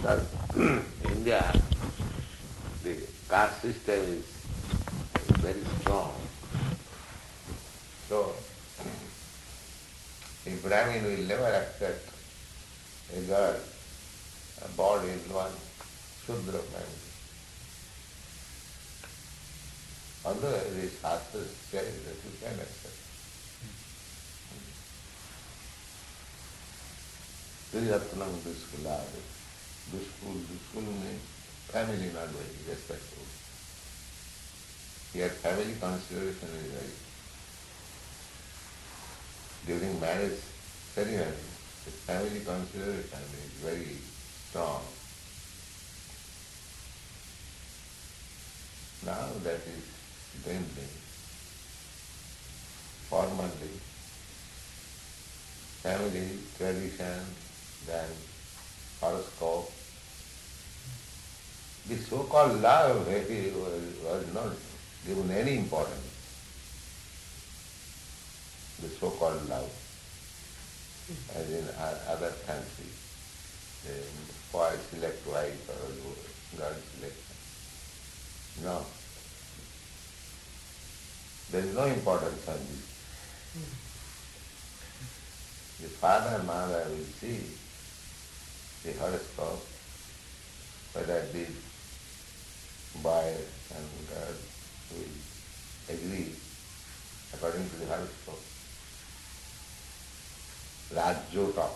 Because India, the caste system is very strong. So, a Brahmin will never accept a girl born in one Shudra family. Although the Shastra says that you can accept. Triratnam Duskula. Duskul means family not very respectful. Here family consideration is very. During marriage ceremony, the family consideration is very strong. Now that is dwindling. Formally, family, tradition, then horoscope. The so-called love was not given any importance. The so-called love, as in other countries. The boy select wife or girl select. No. There is no importance on this. The father and mother will see the horoscope, whether the boy and girl will agree according to the horoscope. Rajyota.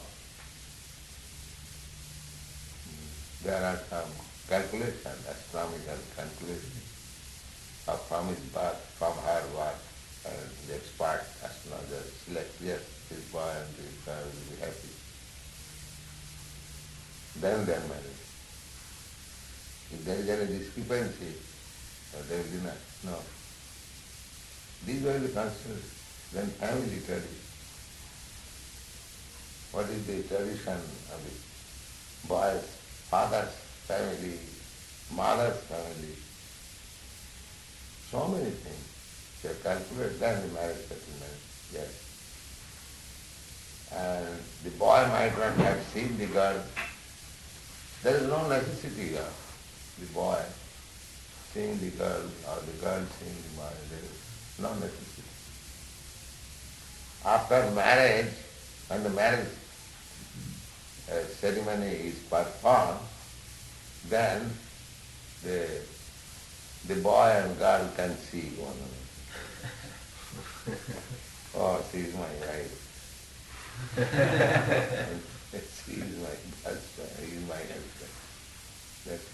There are some calculations, astronomical calculations from his birth, from her birth, and the expert astrologer selects, yes, this boy and this girl will be happy. Then they are married. If there is any discrepancy, they will deny. No. These will be considered. Then family tradition. What is the tradition of the boy's father's family, mother's family? So many things. They calculate then the marriage settlement, yes. And the boy might not have seen the girl. There is no necessity of the boy seeing the girl or the girl seeing the boy. There is no necessity. After marriage, when the marriage ceremony is performed, then the boy and girl can see one another. Oh, she is my wife. She is my husband. He is my husband. That's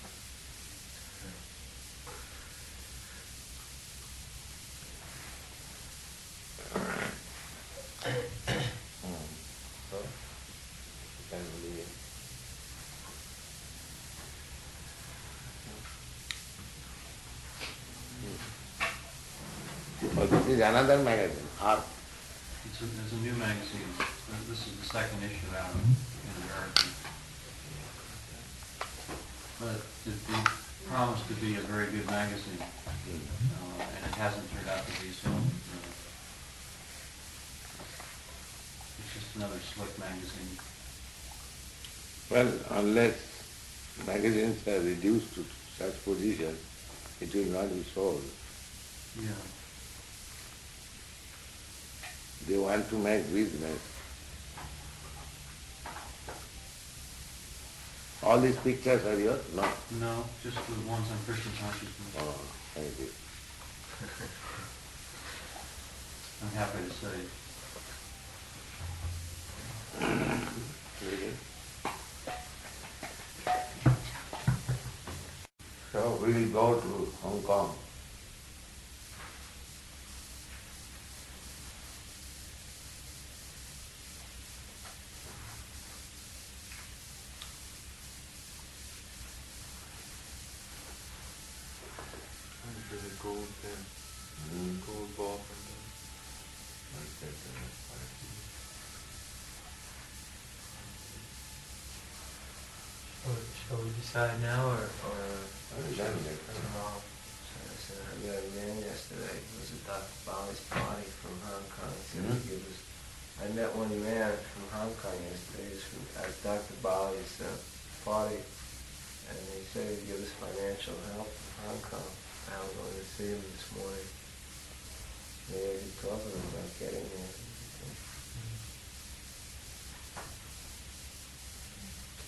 so, you can believe it. Oh, this is another magazine, Art. There's a new magazine. This is the second issue out in America. But it promised to be a very good magazine, and it hasn't turned out to be so. It's just another slick magazine. Well, unless magazines are reduced to such position, it will not be sold. Yeah. They want to make business. All these pictures are yours? No. No, just the ones on Krishna consciousness. Oh, thank you. I'm happy to say. Really? So we will go to Hong Kong. Gold pen, gold ball pen. Shall we decide now or Tomorrow. tomorrow? So I got a man yesterday who was at Dr. Bali's party from Hong Kong. He said he'd give us. I met one man from Hong Kong yesterday. He was at Dr. Bali's party. and he said he'd give us financial help from Hong Kong. I was going to see him this morning. They were talking about getting there.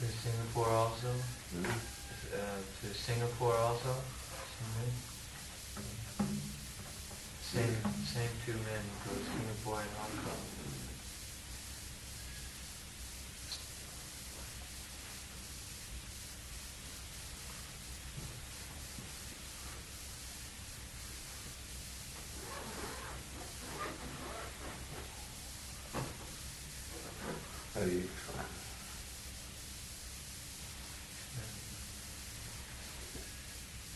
To Singapore also? To Singapore also? Same two men go to Singapore and Hong Kong. Hare Krishna.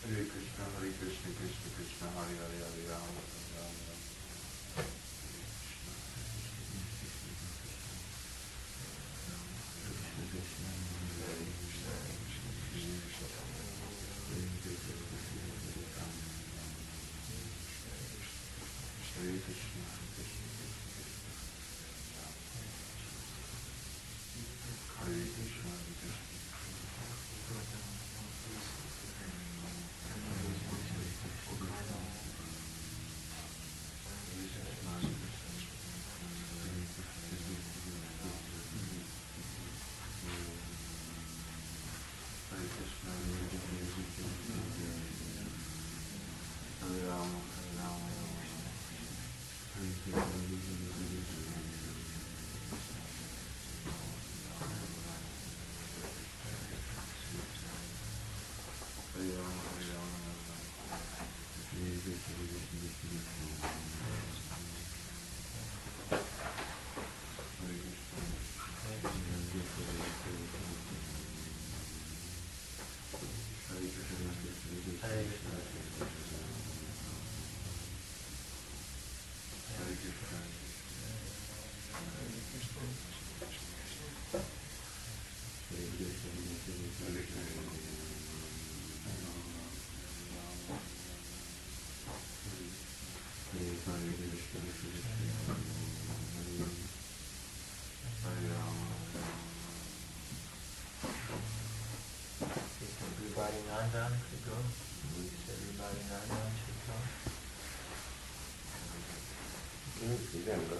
Hare Krishna, Krishna Krishna, Hare Hare, Hare Rama, Rama Rama. Hare Krishna, Hare Krishna, Everybody Nandan could go. Everybody Nandan should go. You can go.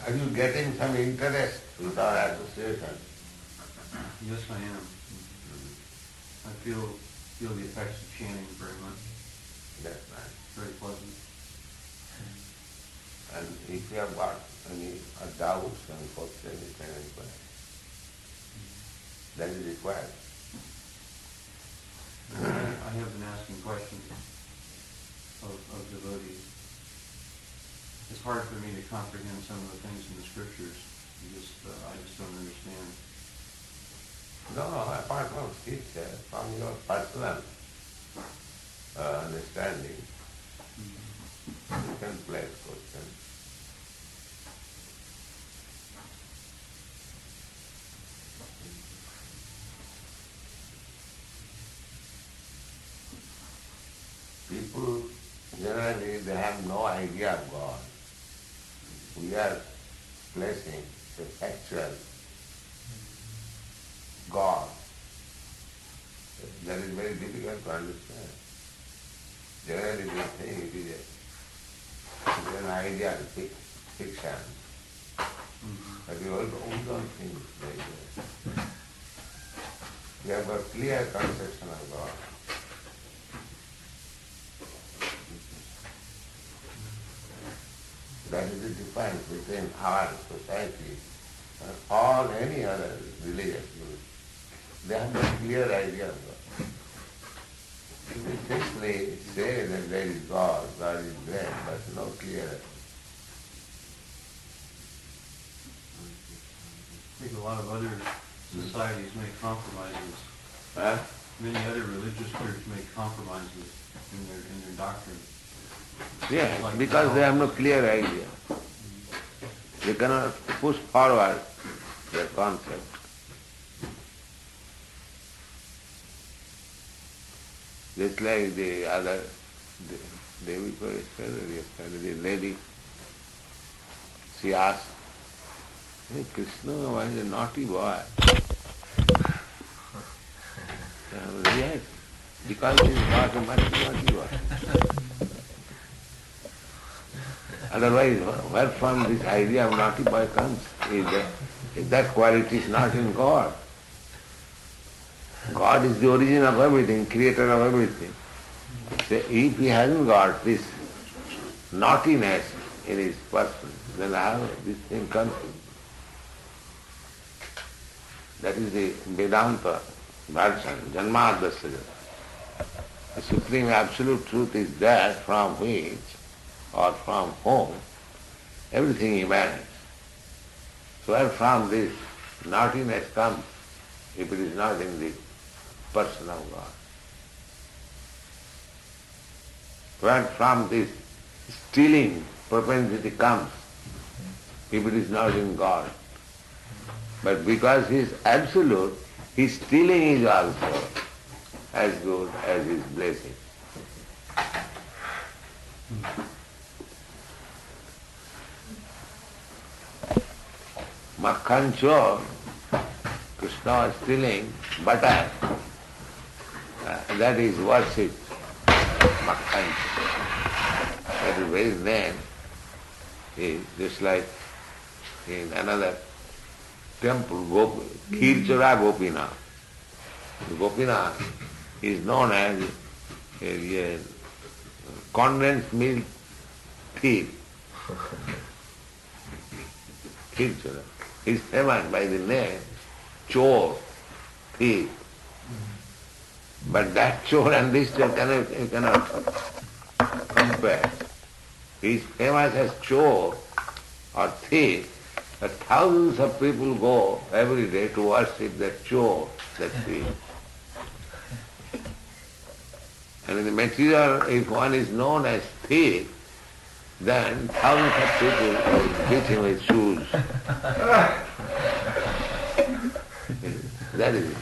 Are you getting some interest with our association? Yes, I am. I feel the effects of chanting very much. That's nice. Very pleasant. And if you have got any doubts and questions, you can inquire. That is required. I have been asking questions of devotees. It's hard for me to comprehend some of the things in the scriptures. I just don't understand. No, apart from scripture, from your personal understanding, you can place questions. People generally they have no idea of God. We are placing the factual God. That is very difficult to understand. Generally we think it is an idea of fiction. But we don't think like that. We have a clear conception of God. That is the difference between our society and all any other religious group. They have a clear idea of God. We simply say that there is God, God is there, but no clear. I think a lot of other societies make compromises. Huh? Many other religious groups make compromises in their doctrine. Yes, Like because now. they have no clear idea. They cannot push forward their concept. Just like the other, the day before yesterday, the lady, she asked, "Hey, Krishna was a naughty boy." Yes, because he was a naughty boy. Otherwise, where from this idea of naughty boy comes? If that quality is not in God. God is the origin of everything, creator of everything. So if he hasn't got this naughtiness in his person, then how this thing comes? That is the Vedanta version, Janmadasya. The supreme absolute truth is that from which or from whom everything emanates. So where from this naughtiness comes, if it is not in the person of God? Where from this stealing propensity comes, if it is not in God? But because he is absolute, his stealing is also as good as his blessing. Makhancho, Krishna was stealing butter. That is worship. Makhancho. That is his name. Is just like in another temple, Khirchora Gopinath. Gopinath is known as a condensed milk thief. Khirchora. He is famous by the name Chor, thief. But that Chor and this Chor you cannot compare. He is famous as Chor or thief, but thousands of people go every day to worship that Chor, that thief. And in the material, if one is known as thief, then thousands of people will beat him with shoes. That is it.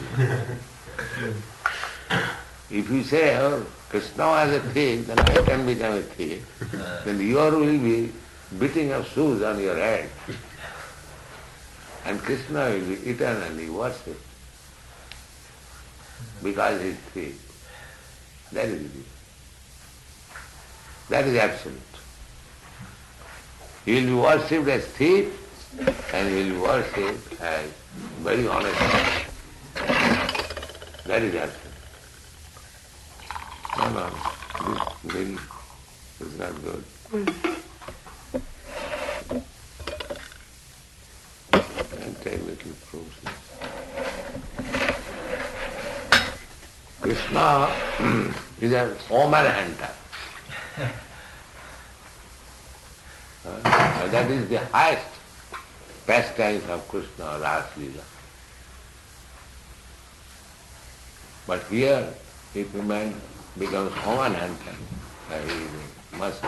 If you say, "Oh, Krishna was a thief, then I can become a thief," then you will be beating of shoes on your head. And Krishna will be eternally worshipped because he is thief. That is it. That is absolute. He will be worshipped as thief and he will be worshipped as very honest. That is absolute. No, this milk is not good. And take little fruits. Krishna is a woman hunter. That is the highest pastimes of Krishna, Ras Leela. But here, if a man becomes woman hunter, he must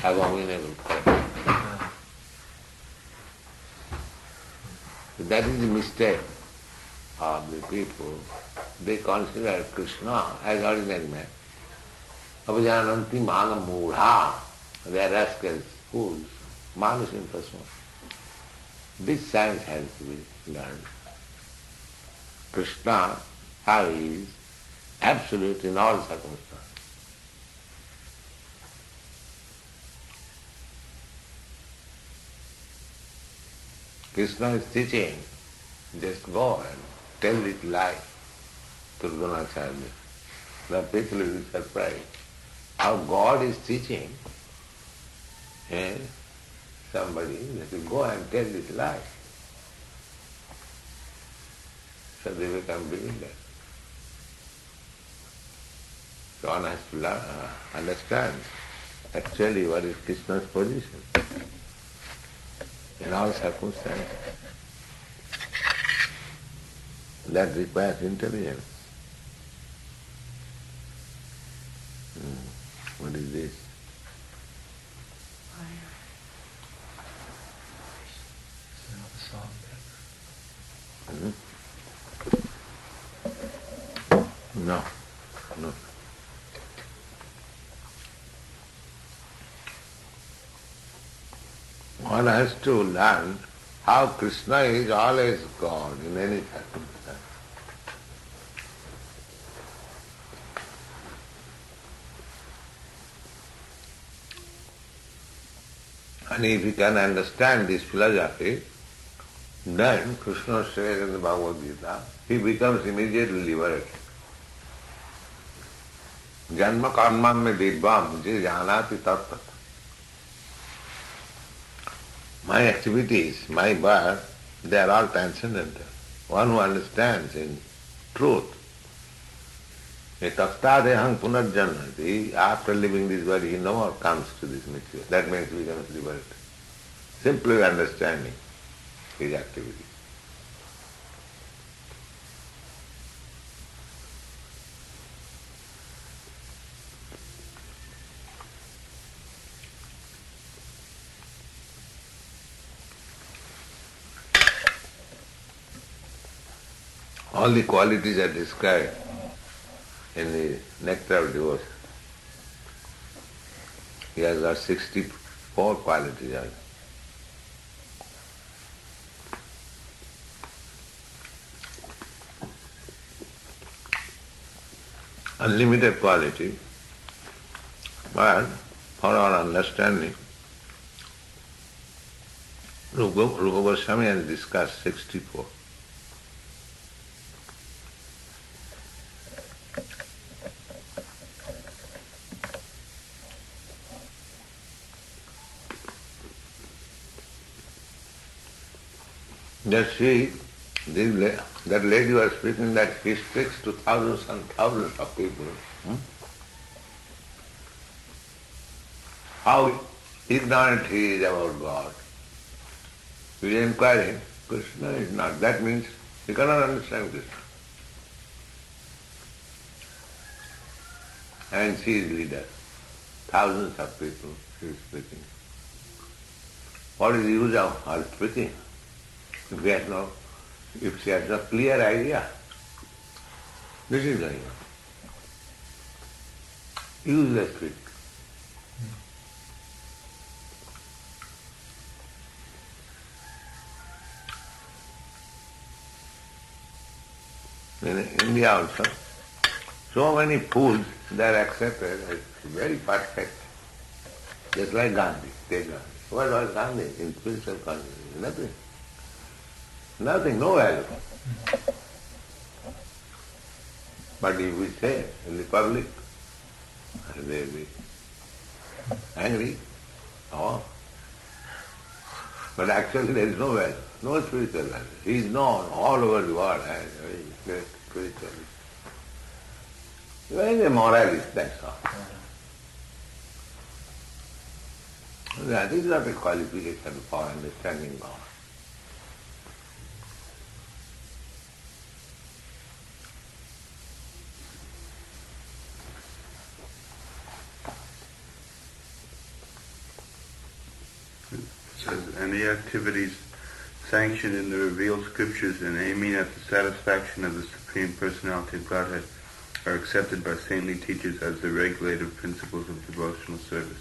abominable crime. That is the mistake of the people. They consider Krishna as ordinary man. Apajananti mana mudha. They are rascals, fools, manusim prasma. This science has to be learned. Krishna, how he is absolute in all circumstances. Krishna is teaching, just go and tell it live to Dronacharya. The people will be surprised. How God is teaching somebody that you go and tell it live. So they become believers. So one has to learn, understand actually what is Krishna's position in all circumstances. That requires intelligence. What is this? No, no. One has to learn how Krishna is always God in any circumstance. And if you can understand this philosophy, then Krishna says in the Bhagavad Gita, he becomes immediately liberated. Janma karma me dibbam je janati tattva. My activities, my birth, they are all transcendental. One who understands in truth, tattadehang punarjanati, after leaving this body, he no more comes to this material. That means he becomes liberated. Simply understanding his activities. All the qualities are described in the Nectar of Devotion. He has got 64 qualities. Unlimited quality, but for our understanding, Rupa Goswami has discussed 64. That lady was speaking that he speaks to thousands and thousands of people. How ignorant he is about God. He is inquiring, Krishna is not. That means he cannot understand Krishna. And she is leader. Thousands of people she is speaking. What is the use of her speaking? If she has a clear idea, this is going on. Useless speak. In India also, so many fools, they are accepted as very perfect. Just like Gandhi, take Gandhi. What was Gandhi in spiritual consciousness? Nothing. Nothing, no value. But if we say in the public, they will be angry. Oh. But actually there is no value, no spiritual value. He is known all over the world as a very great spiritualist. He is a moralist, that's all. That is not a qualification for understanding God. Any activities sanctioned in the revealed scriptures and aiming at the satisfaction of the Supreme Personality of Godhead are accepted by saintly teachers as the regulative principles of devotional service.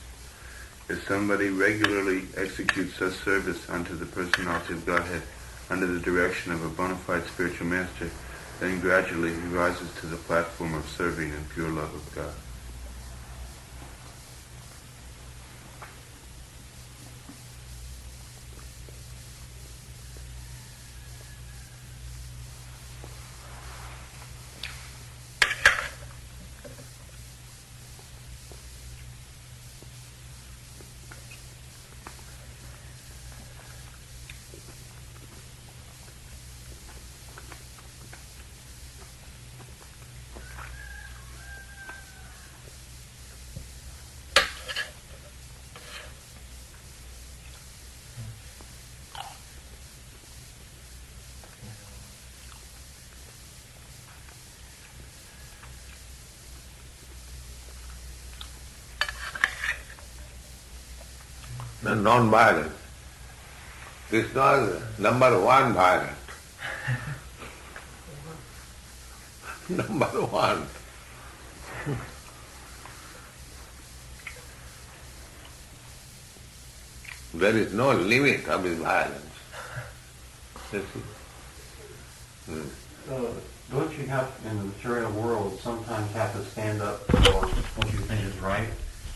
If somebody regularly executes such service unto the Personality of Godhead under the direction of a bona fide spiritual master, then gradually he rises to the platform of serving in pure love of God. and non-violence. Krishna is number one violent. Number one. There is no limit of his violence. You see? Don't you have, in the material world, sometimes have to stand up for what you think is right,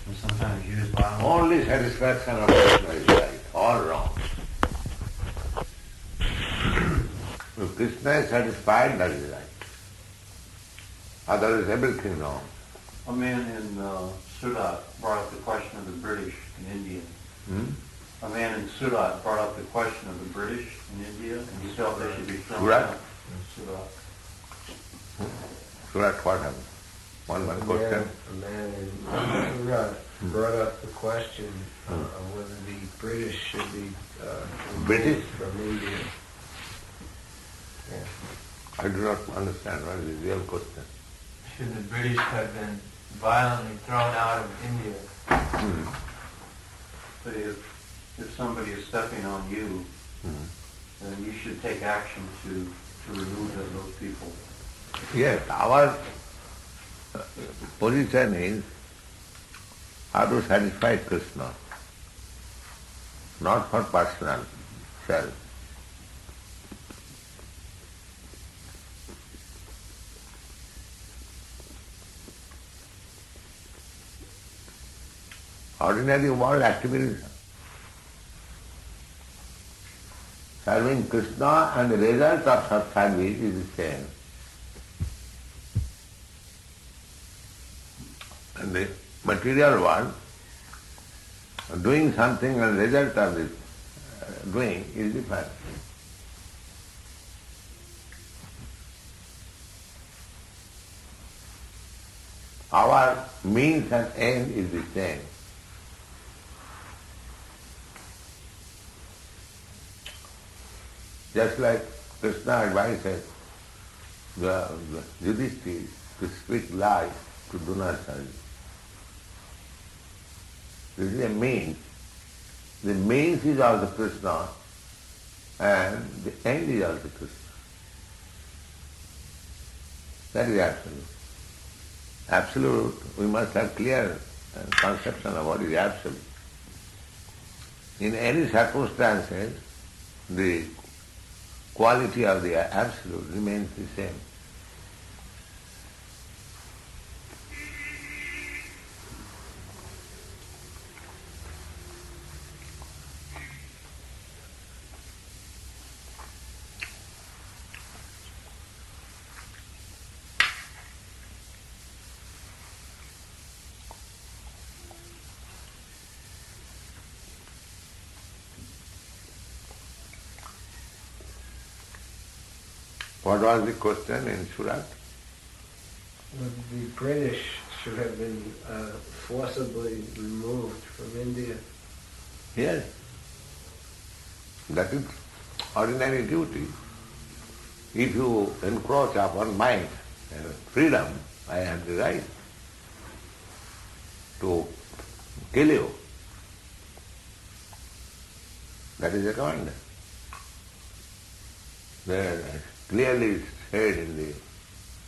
and sometimes use violence? Only satisfaction of Krishna is right, all wrong. If Krishna is satisfied, that is right. Otherwise everything wrong. A man in Surat brought up the question of the British in India. A man in Surat brought up the question of the British in India, and he felt they should be thrown Surat? out. Surat. Surat, what happened? One question. A man in Surat brought up the question of whether the British should be removed British? from India. Yeah. I do not understand what is the real question. Should the British have been violently thrown out of India? But if somebody is stepping on you, then you should take action to remove those people. Yes, our position is how to satisfy Krishna, not for personal self. Ordinary world activities, serving Krishna and the result of such service is the same. And the material world, doing something and the result of this doing is different. Our means and end is the same. Just like Krishna advises the Yudhishthira to speak lies, to do not service. This is a means. The means is also Krishna and the end is also Krishna. That is absolute. Absolute, we must have clear conception of what is absolute. In any circumstances, the quality of the absolute remains the same. What was the question in Surat? Whether the British should have been forcibly removed from India. Yes. That is ordinary duty. If you encroach upon my freedom, I have the right to kill you. That is a command. There clearly said in the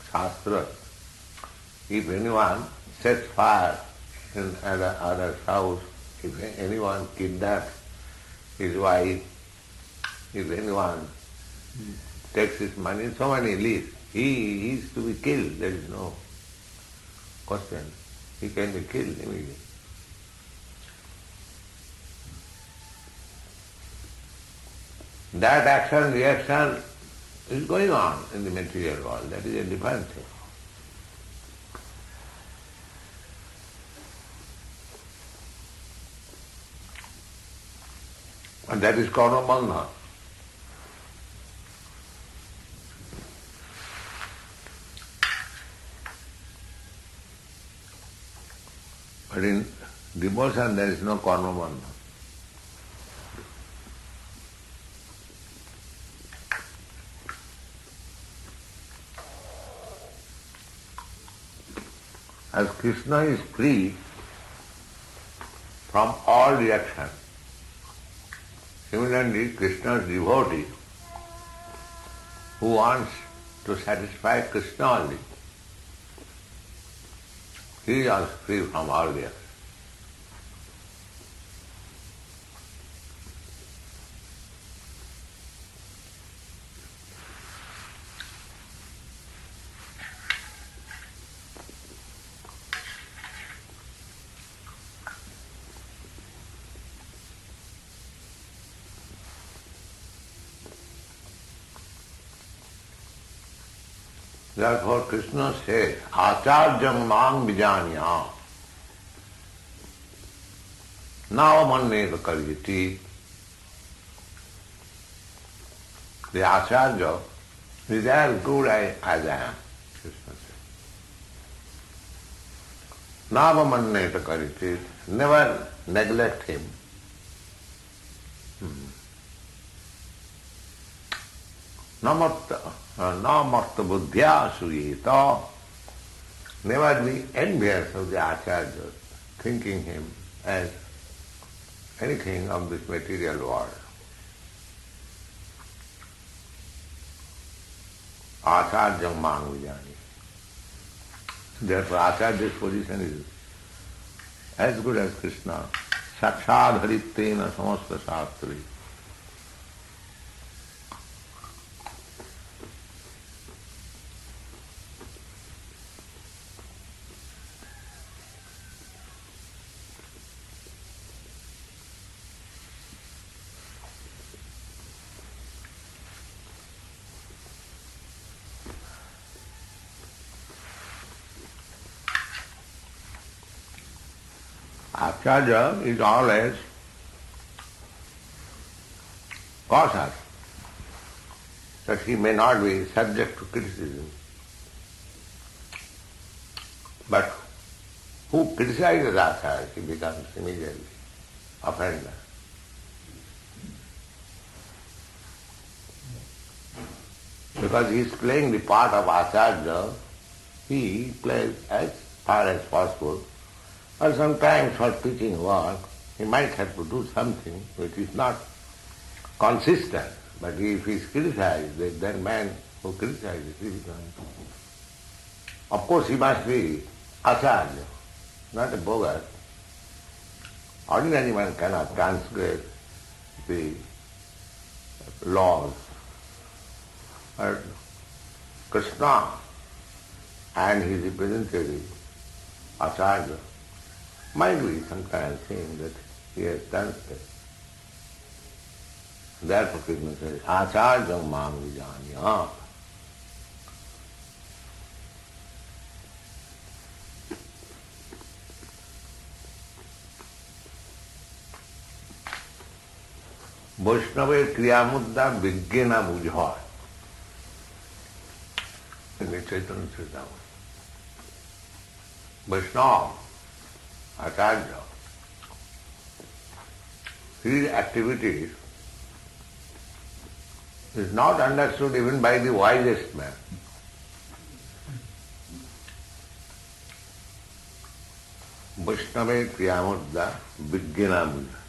Shastra, if anyone sets fire in other's house, if anyone kidnaps his wife, if anyone takes his money, so many lists, he is to be killed, there is no question. He can be killed immediately. That action, reaction is going on in the material world. That is a different thing. And that is karma bandha. But in devotion there is no karma bandha. As Krishna is free from all reaction, Similarly, Krishna's devotee who wants to satisfy Krishna only, he is also free from all the others. Therefore Krishna says, Acharyam mang vijanya navamanneta karyati. The Acharya is as good as I am, Krishna says. Navamanneta karyati, never neglect him. Namarta buddhya suyeta. Never be envious of the Acharya, thinking him as anything of this material world. Acharya mang vijani. Therefore Acharya's position is as good as Krishna. Sakshad harittena samasta shastri. Acharya is always cautious that he may not be subject to criticism. But who criticizes Acharya, he becomes immediately offended. Because he is playing the part of Acharya, he plays as far as possible. Or sometimes for teaching work, he might have to do something which is not consistent. But if he is criticized, then man who criticizes, he becomes. Of course he must be Acharya, not a bogus. Ordinary man cannot transgress the laws. But Krishna and his representative, Acharya, might be sometimes saying that he has done it. Therefore Krishna says, Acharya mang vijanya. Vaishnava kriya mudda vigyena bujha. In the Chaitanya Charitamrita. Vaishnava, Acharya, his activities is not understood even by the wisest man. Vaishnava kriyamudda vigyena bujha.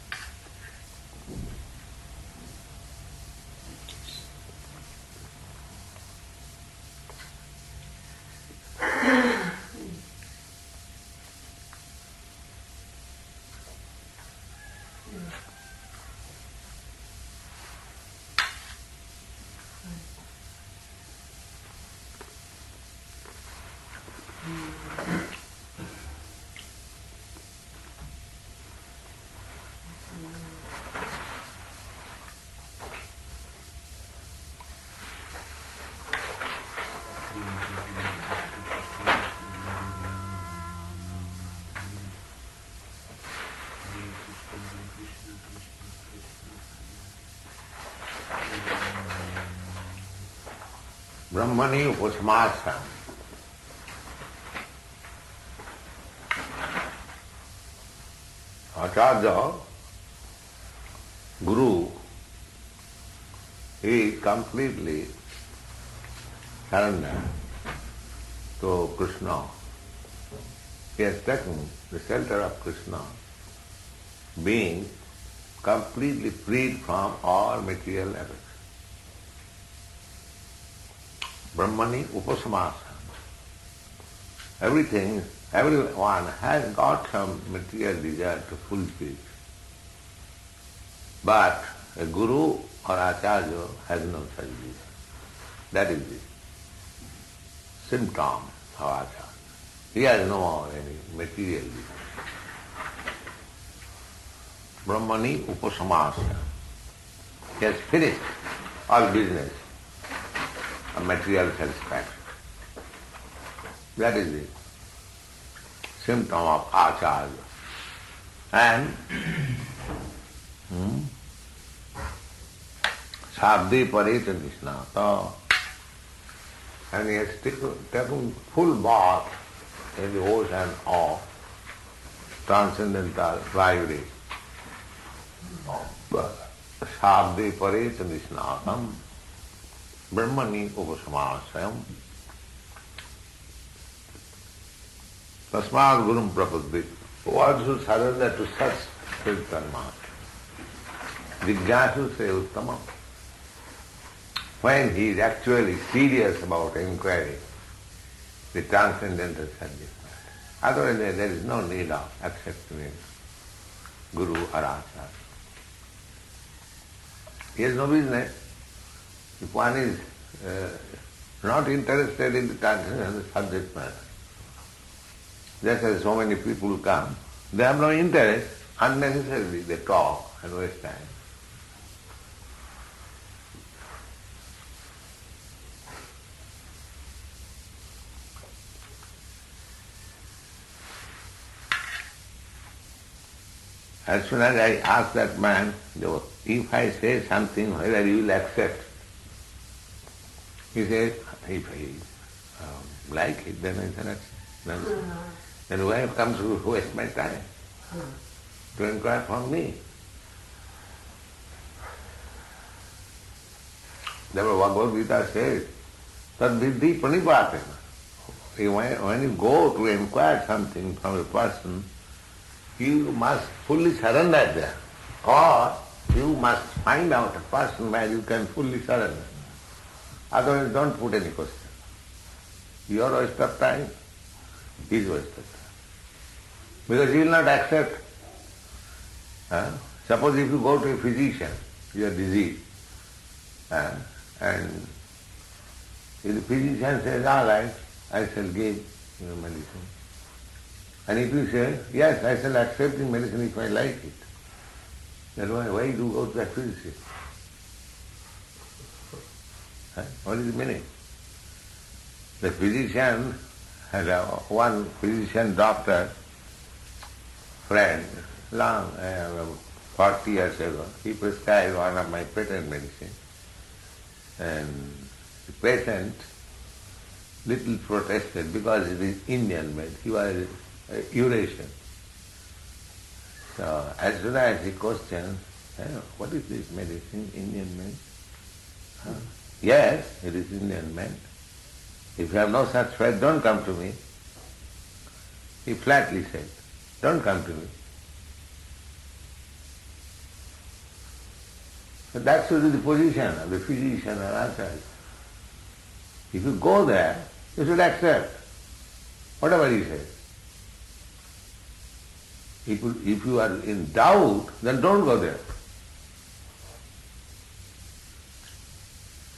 Brahmani upasmasam. Acharya, Guru, he completely surrendered to Krishna. He has taken the shelter of Krishna, being completely freed from all material affection. Brahmani upasamasa. Everyone has got some material desire to fulfill. But a guru or acharya has no such desire. That is the symptom of acharya. He has no any material desire. Brahmani upasamasa. He has finished all business of material satisfaction. That is the symptom of acharya. And Sabdi Parita Nishnata. And he has taken full bath in the ocean of transcendental vibration. Sabdi Parita Nishnatam Brahmani Upasamasayam Tasmad Gurum Prapadvi. One should surrender to such spiritual master. Jignasu se uttamam. When he is actually serious about inquiry, the transcendental subject matter. Otherwise there is no need of accepting Guru or Acharya. He has no business. If one is not interested in the transcendental subject matter, just as so many people come, they have no interest, unnecessarily they talk and waste time. As soon as I ask that man, if I say something, whether you will accept, he says, if I like it, then I can accept. Then why comes to waste my time to inquire from me? Therefore Bhagavad Gita says, that vidhi pranipatena. When you go to inquire something from a person, you must fully surrender there. Or you must find out a person where you can fully surrender. Otherwise don't put any question. Your waste of time, his waste of time. Because he will not accept. Suppose if you go to a physician, you are diseased, and if the physician says, all right, I shall give you medicine. And if you say, yes, I shall accept the medicine if I like it, then why do you go to that physician? What is the meaning? The physician had one physician doctor friend, long, 40 years ago. He prescribed one of my patent medicine. And the patient little protested because it is Indian made. He was Eurasian. So as soon as he questioned, what is this medicine, Indian made? Yes, it is Indian made. If you have no such faith, don't come to me. He flatly said, don't come to me. So that should be the position of the physician or acharya. If you go there, you should accept whatever he says. If you are in doubt, then don't go there.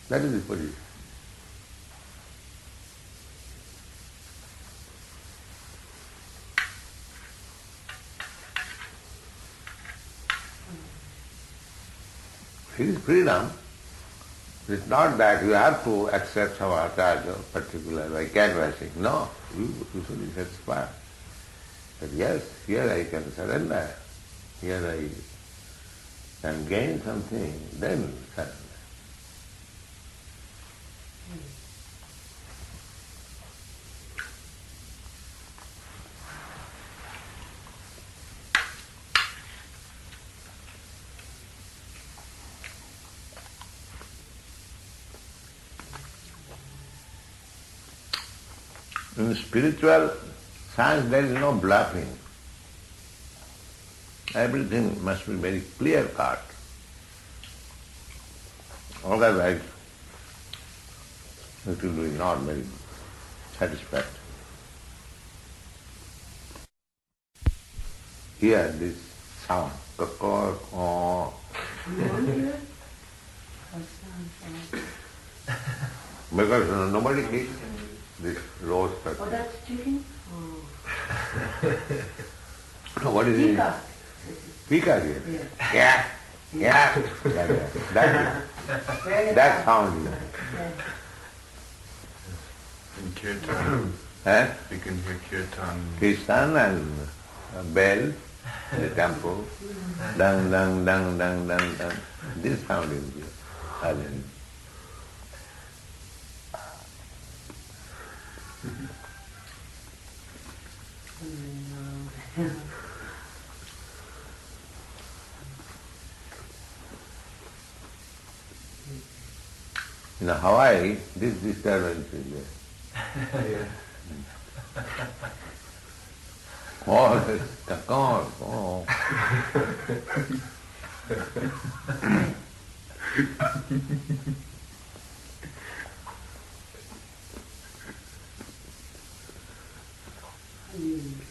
That is the position. It is freedom. It is not that you have to accept some acharya particular by canvassing. No, you should be satisfied. But yes, here I can surrender. Here I can gain something, then surrender. In spiritual science there is no bluffing. Everything must be very clear cut. Otherwise, it will be not very satisfactory. Hear this sound, because nobody eats this roast. Oh, that's chicken? Oh. No, what is it? Peacock here. Yeah. Yeah. That sound. In kirtan, Eh? you can hear kirtan. Kirtan and bell in the temple. Dang, dang, dang, dang, dang, dang. This sound is here. Again. In Hawaii, this disturbance is there. Oh, this God, oh.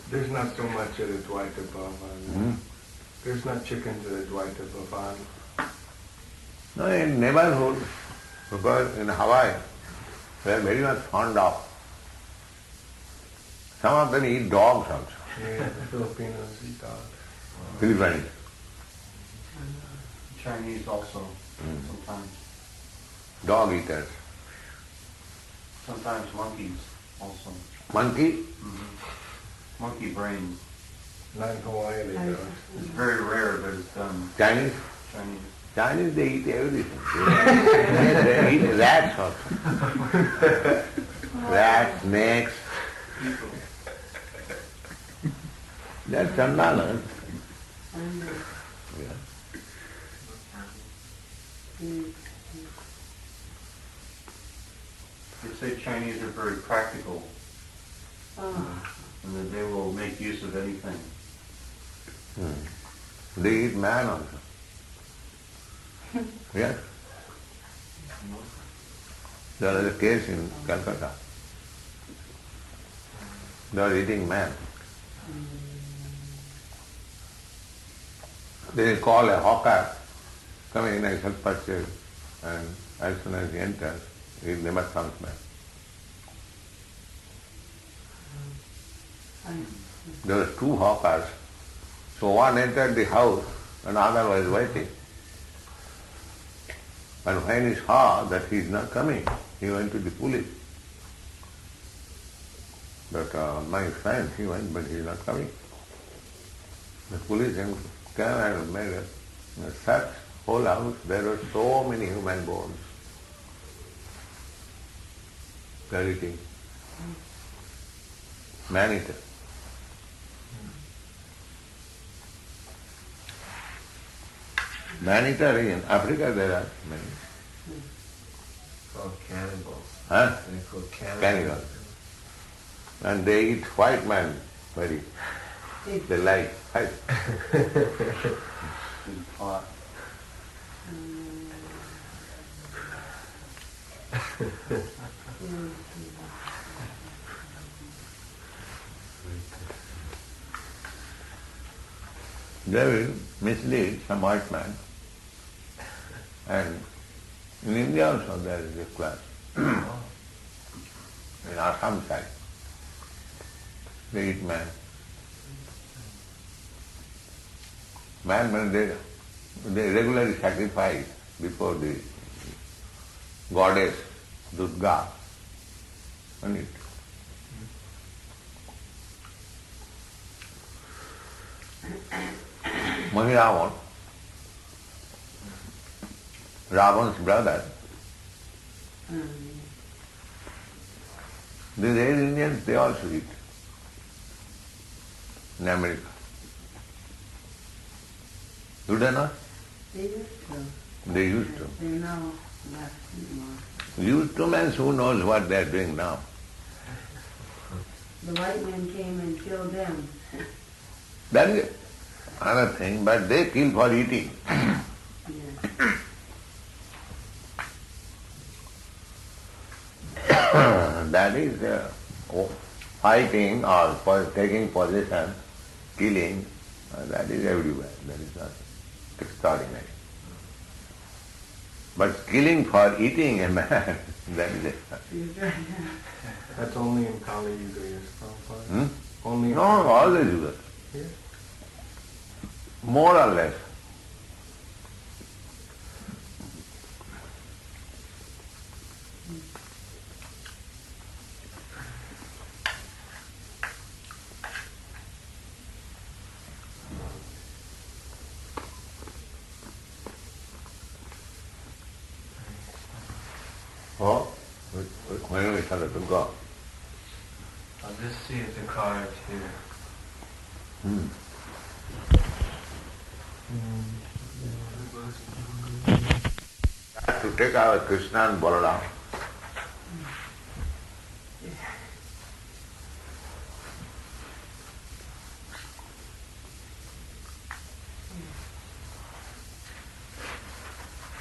There's not so much at the Dvaita Bhavan. There's not chickens at the Dvaita Bhavan. No, in neighborhood, because in Hawaii, they are very much fond of. Some of them eat dogs also. Yeah, the Filipinos eat dogs. Philippines. Chinese also, sometimes. Dog eaters. Sometimes monkeys also. Monkey? Monkey brains. Not in Hawaii, they do. It's very rare, but it's done. Chinese? Chinese. Chinese, they eat everything. They eat rats also. Rats, snakes. That's Chandala. Yeah. They say Chinese are very practical, Oh. and that they will make use of anything. They eat man also. Yes. There is a case in Calcutta. They are eating man. They call a hawker, come in, I shall purchase, and as soon as he enters, he never comes back. There were two hawkers, so one entered the house, another was waiting. And when he saw that he is not coming, he went to the police. But my friend, he went, but he is not coming. The police came and made a search, whole house. There were so many human bones. They are eating. Man-eater. Man-eater in Africa there are many. Called cannibals. Huh? They're called Cannibals. And they eat white man very. They like white. Hot. They will mislead some white man. And in India also there is a class. In Assam side. They eat man. Man, when they regularly sacrifice before the goddess Durga and eat. Mahiravan, Ravan's brother, these Indians, they also eat in America. Do they not? They used to. They used to. They now left anymore. Used to means who knows what they are doing now. The white men came and killed them. That is it. other thing, but they kill for eating. That is fighting or for taking possession, killing, that is everywhere. That is not extraordinary. But killing for eating a man, that is extraordinary. That's only in Kali Yuga, yes, Prabhupada? Only in No, Kali all the Yuga. yugas. Yes. More or less. Oh, when we started to go. I'll just see if the card's here. To take our Krishna and Balaram.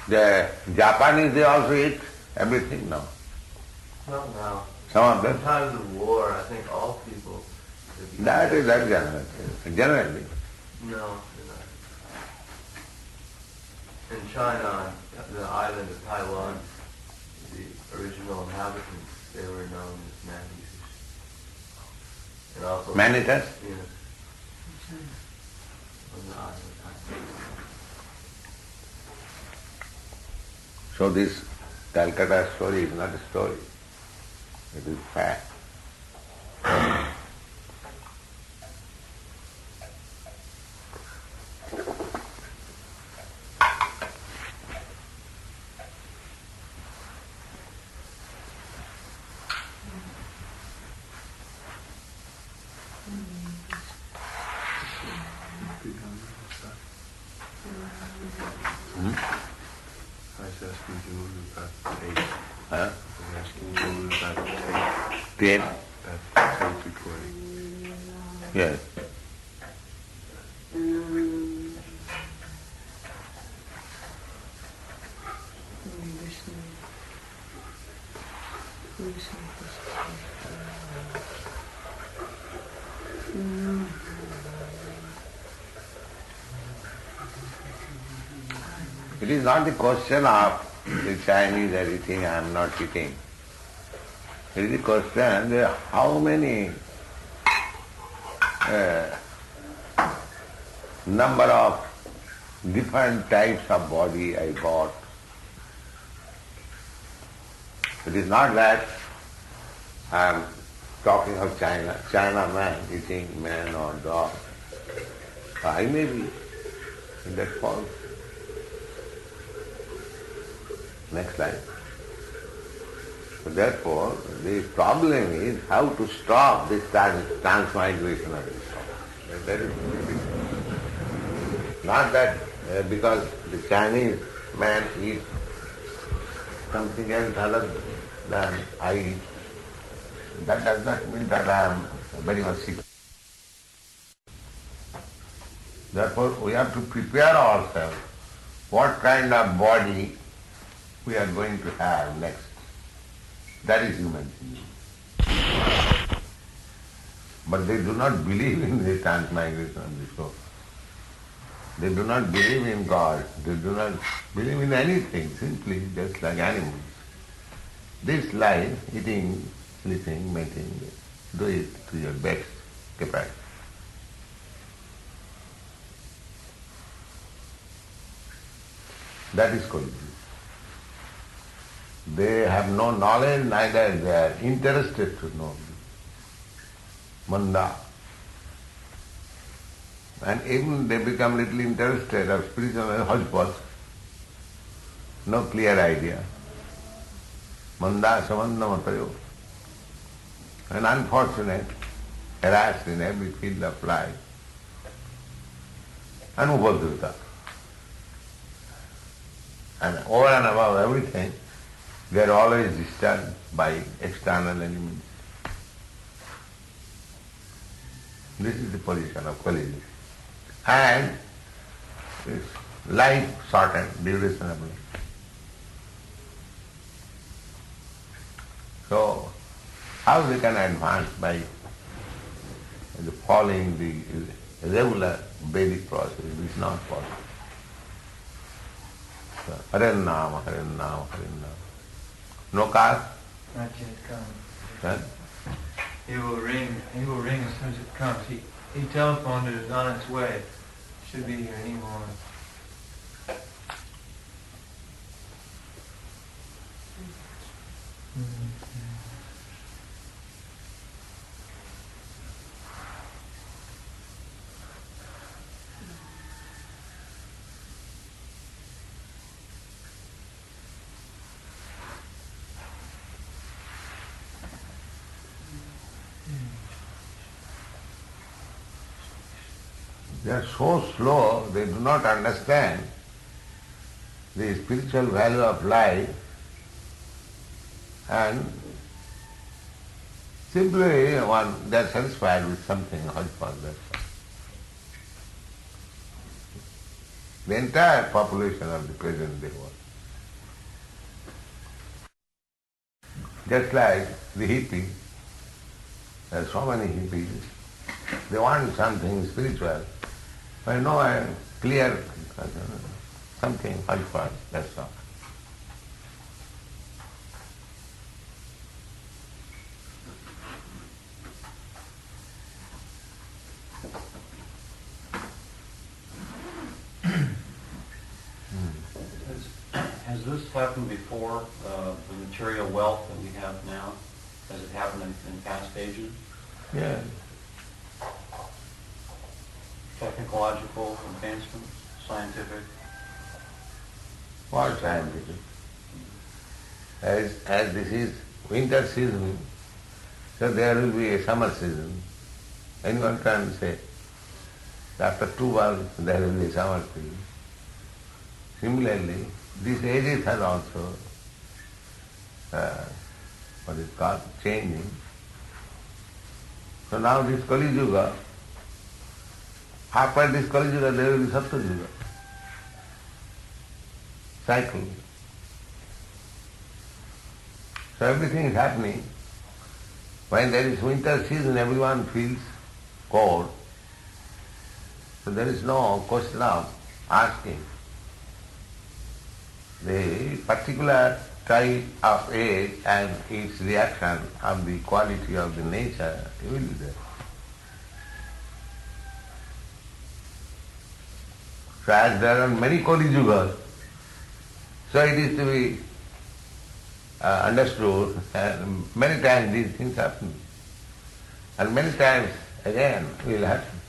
The Japanese, they also eat everything now. Not now. Some of them. In times of war, I think all people... That is generally. Generally. No, they're not. In China, the island of Taiwan, the original inhabitants, they were known as man-eaters. And also... Man-eaters? Yes. On the island of Taiwan. So this Calcutta story is not a story. It is fact. Huh? Tape? Tape recording. Yes. It is not the question of the Chinese are eating, I am not eating. It is the question that how many number of different types of body I got. It is not that I am talking of China man eating man or dog. I may be in that false. Next line. So therefore, the problem is how to stop this transmigration of the soul. That is not that because the Chinese man eats something else other than I eat. That does not mean that I am very much sick. Therefore, we have to prepare ourselves what kind of body we are going to have next. That is human being. But they do not believe in the transmigration of the soul. They do not believe in God. They do not believe in anything, simply just like animals. This life, eating, sleeping, mating, do it to your best capacity. That is called. They have no knowledge, neither they are interested to know. Manda. And even they become little interested of spiritual hodgepodge. No clear idea. Manda samanda matayo. And unfortunate, harassed in every field of life. And upadrita. And over and above everything, they are always disturbed by external elements. This is the position of Kali Yuga. and its life shortened, duration of life. So, how they can advance by following the regular Vedic process? It is not possible. So, Hare Nama, Hare Nama, Hare Nama. No car? Not yet come. Huh? He will ring as soon as it comes. He telephoned it is on its way. Should be here any moment. They are so slow, they do not understand the spiritual value of life, and simply they are satisfied with something, that's all. The entire population of the present day world. Just like the hippie, there are so many hippies, they want something spiritual, but no clear something helpful, that's all. Has this happened before, the material wealth that we have now? Has it happened in past ages? Yeah. Technological advancements, scientific? What scientific? As this is winter season, so there will be a summer season. Anyone can say, after 2 months there will be a summer season. Similarly, these ages are also what is called changing. So now this Kali Yuga, after this Kali Yuga there will be Satya Yuga. Cycle. So everything is happening. When there is winter season, everyone feels cold. So there is no question of asking. The particular type of age and its reaction of the quality of the nature will be there. So as there are many Kali Yugas, so it is to be understood, and many times these things happen. And many times again will happen.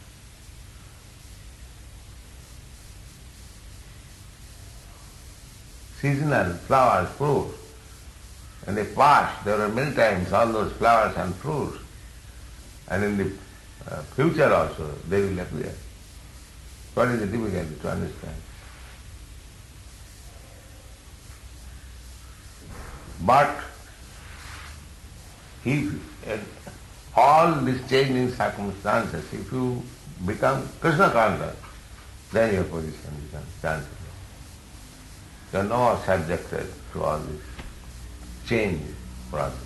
Seasonal flowers, fruits. In the past there were many times all those flowers and fruits. And in the future also they will appear. What is the difficulty to understand? But if all these changing circumstances, if you become Krishna conscious, then your position becomes transcendental. You are no more subjected to all this change process.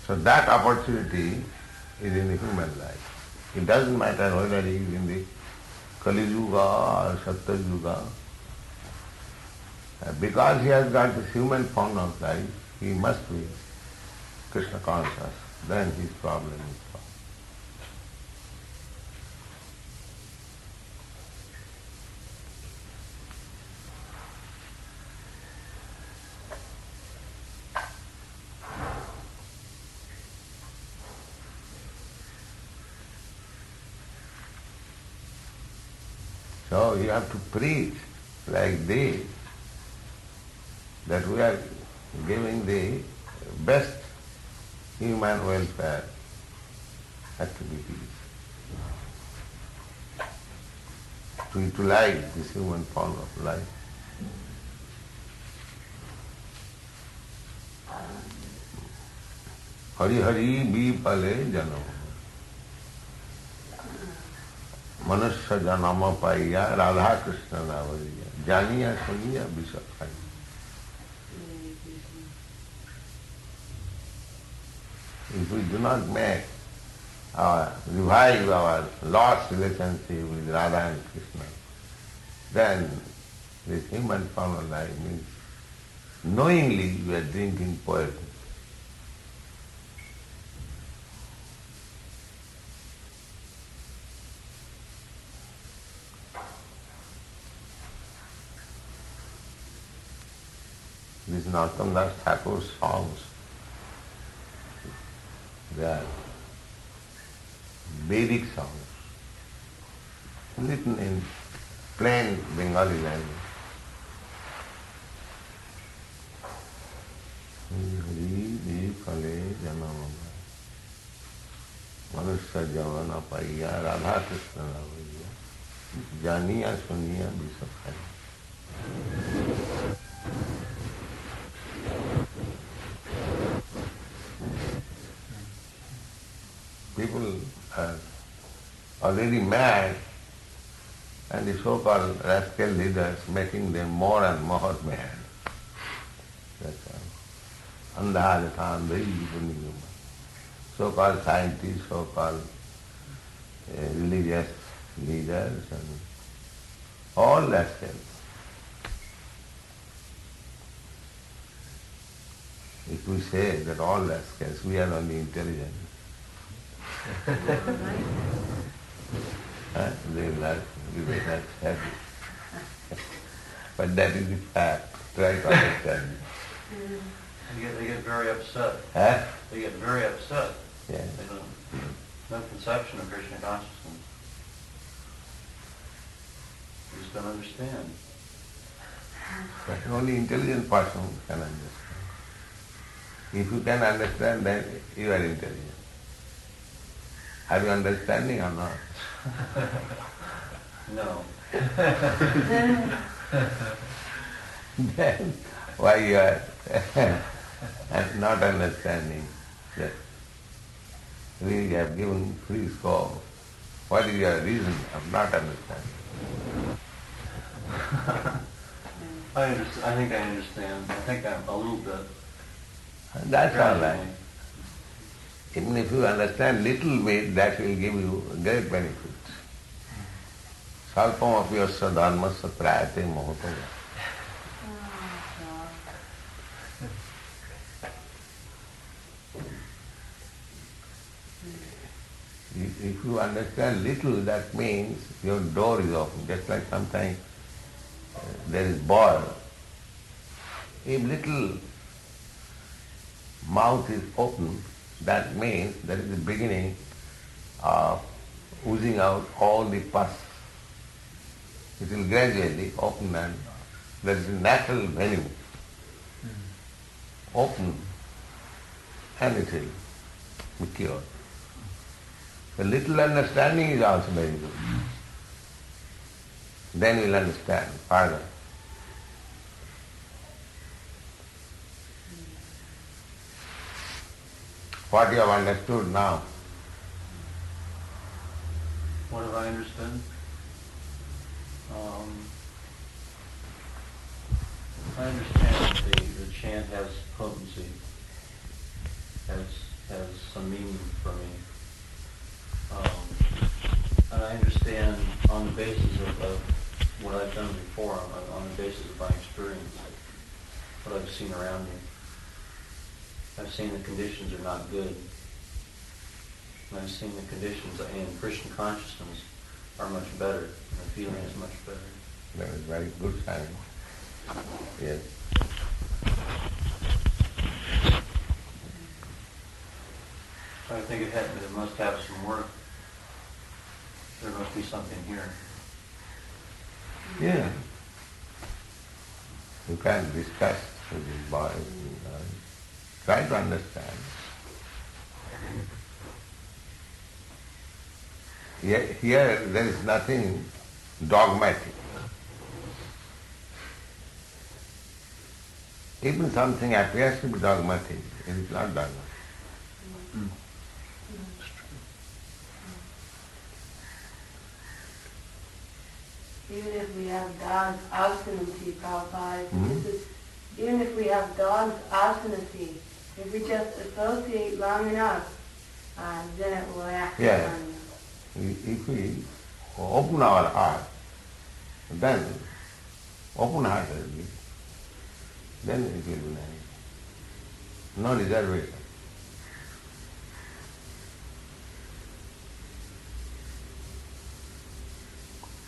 So that opportunity is in the human life. It doesn't matter whether he is in the Kali Yuga or Satya Yuga. Because he has got this human form of life, he must be Krishna conscious. Then his problem is solved. So you have to preach like this, that we are giving the best human welfare activities to utilize this human form of life. Hari Hari Bipale Janam. Manusya Janama Paiya Radha Krishna Navariya. Janiya Suniya Visakaya. If we do not make revive our lost relationship with Radha and Krishna, then this human form of life means knowingly we are drinking poison. These Narottam Das Thakur's songs, they are Vedic songs, written in plain Bengali language. Hari Vipale Janama Manusya Javana Paiya Radha Krishna Navariya Janiya Suniya Visakaya. People are already mad, and the so-called rascal leaders making them more and more mad. That's all. So-called scientists, so-called religious leaders, and all rascals. If we say that all rascals, we are only intelligent. They will not be very much happy. But that is the fact. Try to understand. They get very upset. Huh? They get very upset. Yeah. They don't no conception of Krishna consciousness. They just don't understand. But only intelligent person can understand. If you can understand, then you are intelligent. Are you understanding or not? No. Then why you are not understanding that we have given free scope? What is your reason of not understanding? I think I understand. I think I'm a little bit. That's all right. Even if you understand little bit, that will give you great benefit. Salpam apyasya dharmasya prayate mohotaya. If you understand little, that means your door is open. Just like sometimes there is boil. If little mouth is open, that means that is the beginning of oozing out all the pus. It will gradually open, and there is a natural venom. Open, and it will be cured. The little understanding is also very good. Then you will understand further. What you have understood now? What have I understood? I understand that the chant has potency, has some meaning for me. And I understand on the basis of what I've done before, on the basis of my experience, what I've seen around me. I've seen the conditions are not good. And I've seen the conditions in Krishna consciousness are much better, and the feeling is much better. That is very good sign. Yes. I think it must have some work. There must be something here. Yeah. You can discuss with this boy. Try to understand. Here there is nothing dogmatic. Even something appears to be dogmatic, it is not dogmatic. Even if we have God's obstinacy, Prabhupada, Hmm? even if we have God's obstinacy, if we just associate long enough, then it will act Yeah. on us. If we open our heart, then open-heartedly, then it will be nice. No reservation.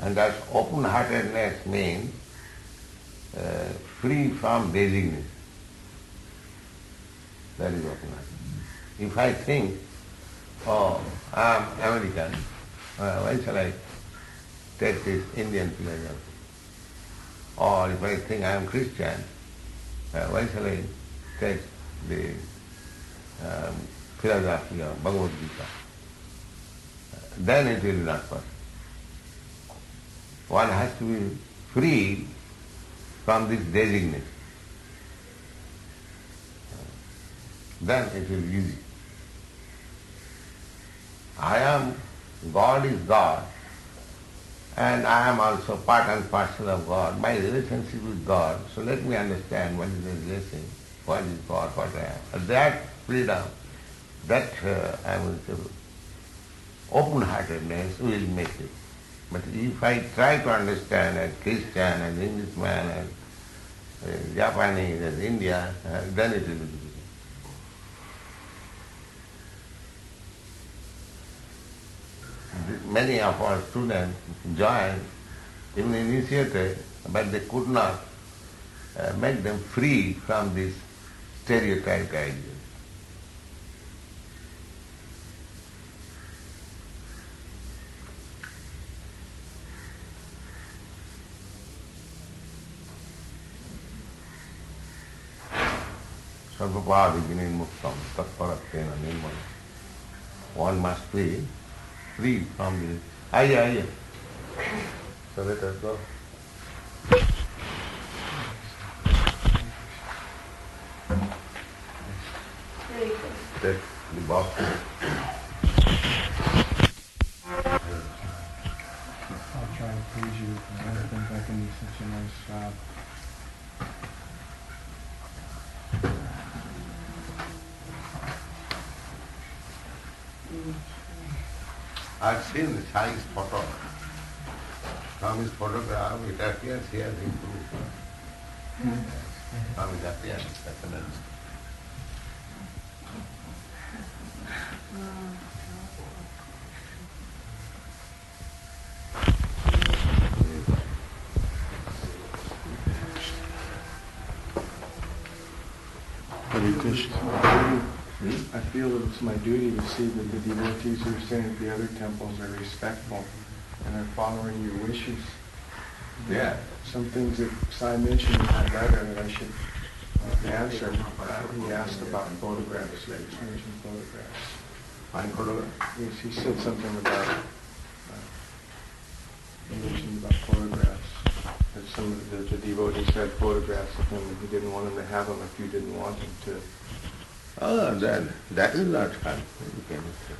And that open-heartedness means free from designation. That is open-heartedness. If I think, oh, I am American, why shall I take this Indian philosophy? Or if I think I am Christian, why shall I take the philosophy of Bhagavad Gita? Then it will be not possible. One has to be free from this designation. Then it will be easy. God is God, and I am also part and parcel of God. My relationship with God, so let me understand what is the relation, what is God, what I am. That freedom, that open-heartedness will make it. But if I try to understand as Christian, as Englishman, as Japanese, as India, then it will be difficult. Many of our students joined, even initiated, but they could not make them free from this stereotyped ideas. Sarvapadi vinimuktam tatparatena nirmala. One must be free from this. Aye. So let us go. Take the box. I'll try to please you. I don't think I can do such a nice job. I've seen the Sai's photo. From his photograph, it appears he has improved. From his appearance, definitely. Hare Krishna. I feel that it's my duty to see that the devotees who are staying at the other temples are respectful and are following your wishes. Yeah. Some things that Sai mentioned in my letter that I should answer. He asked about photographs. He mentioned photographs. Fine photograph? Yes, he said something about, he mentioned about photographs. That some of the devotees had photographs of him and he didn't want him to have them if you didn't want him to. Oh, that is not fun. You can say.